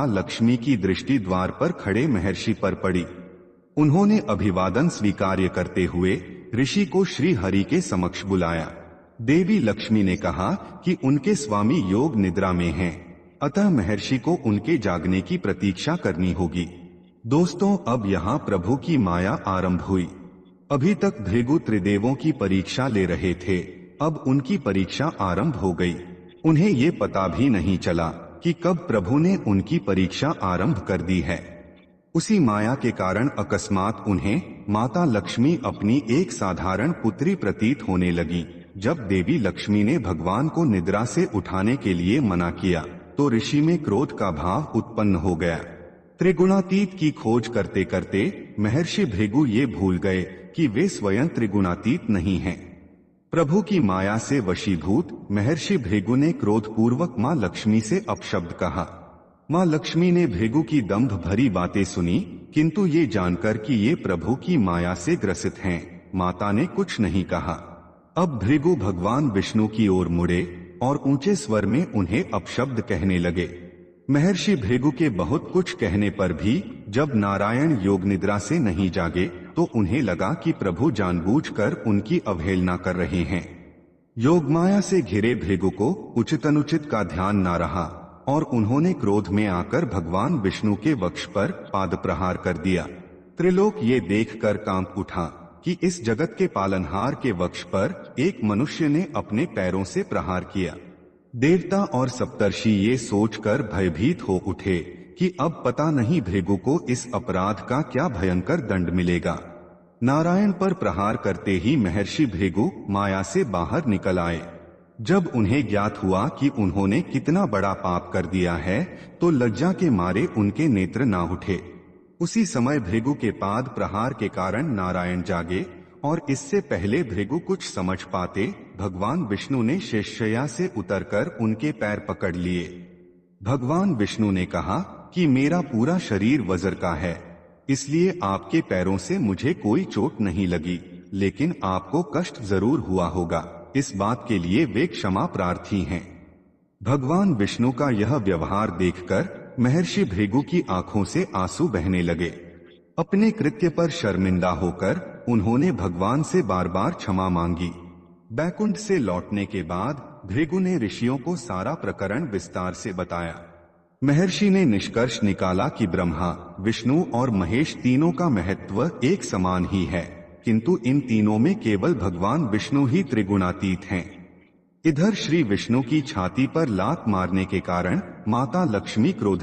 लक्ष्मी की दृष्टि द्वार पर खड़े महर्षि पर पड़ी। उन्होंने अभिवादन स्वीकार्य करते हुए ऋषि को श्री हरि के समक्ष बुलाया। देवी लक्ष्मी ने कहा कि उनके स्वामी योग निद्रा में हैं, अतः महर्षि को उनके जागने की प्रतीक्षा करनी होगी। दोस्तों, अब यहाँ प्रभु की माया आरंभ हुई। अभी तक भृगु त्रिदेवों की परीक्षा ले रहे थे, अब उनकी परीक्षा आरंभ हो गई। उन्हें ये पता भी नहीं चला कि कब प्रभु ने उनकी परीक्षा आरंभ कर दी है। उसी माया के कारण अकस्मात उन्हें माता लक्ष्मी अपनी एक साधारण पुत्री प्रतीत होने लगी। जब देवी लक्ष्मी ने भगवान को निद्रा से उठाने के लिए मना किया तो ऋषि में क्रोध का भाव उत्पन्न हो गया। त्रिगुणातीत की खोज करते करते महर्षि भृगु ये भूल गए कि वे स्वयं त्रिगुणातीत नहीं हैं। प्रभु की माया से वशीभूत महर्षि भृगु ने क्रोधपूर्वक मां लक्ष्मी से अपशब्द कहा। मां लक्ष्मी ने भृगु की दंभ भरी बातें सुनी, किंतु ये जानकर कि ये प्रभु की माया से ग्रसित हैं, माता ने कुछ नहीं कहा। अब भृगु भगवान विष्णु की ओर मुड़े और ऊंचे स्वर में उन्हें अपशब्द कहने लगे। महर्षि भृगु के बहुत कुछ कहने पर भी जब नारायण योग निद्रा से नहीं जागे तो उन्हें लगा कि प्रभु जानबूझकर उनकी अवहेलना कर रहे हैं। योगमाया से घिरे भृगु को उचित अनुचित का ध्यान न रहा और उन्होंने क्रोध में आकर भगवान विष्णु के वक्ष पर पाद प्रहार कर दिया। त्रिलोक ये देखकर कांप उठा कि इस जगत के पालनहार के वक्ष पर एक मनुष्य ने अपने पैरों से प्रहार किया। देवता और सप्तर्षि ये सोचकर भयभीत हो उठे कि अब पता नहीं भृगु को इस अपराध का क्या भयंकर दंड मिलेगा। नारायण पर प्रहार करते ही महर्षि भृगु माया से बाहर निकल आए। जब उन्हें ज्ञात हुआ कि उन्होंने कितना बड़ा पाप कर दिया है तो लज्जा के मारे उनके नेत्र ना उठे। उसी समय भृगु के पाद प्रहार के कारण नारायण जागे और इससे पहले भृगु कुछ समझ पाते भगवान विष्णु ने शेषशय्या से उतरकर उनके पैर पकड़ लिए। भगवान विष्णु ने कहा कि मेरा पूरा शरीर वज्र का है, इसलिए आपके पैरों से मुझे कोई चोट नहीं लगी, लेकिन आपको कष्ट जरूर हुआ होगा। इस बात के लिए वे क्षमा प्रार्थी हैं। भगवान विष्णु का यह व्यवहार देखकर महर्षि भृगु की आंखों से आंसू बहने लगे। अपने कृत्य पर शर्मिंदा होकर उन्होंने भगवान से बार बार क्षमा मांगी। बैकुंठ से लौटने के बाद भृगु ने ऋषियों को सारा प्रकरण विस्तार से बताया। महर्षि ने निष्कर्ष निकाला कि ब्रह्मा, विष्णु और महेश तीनों का महत्व एक समान ही है, किंतु इन तीनों में केवल भगवान विष्णु ही त्रिगुणातीत हैं। इधर श्री विष्णु की छाती पर लात मारने के कारण माता लक्ष्मी क्रोधित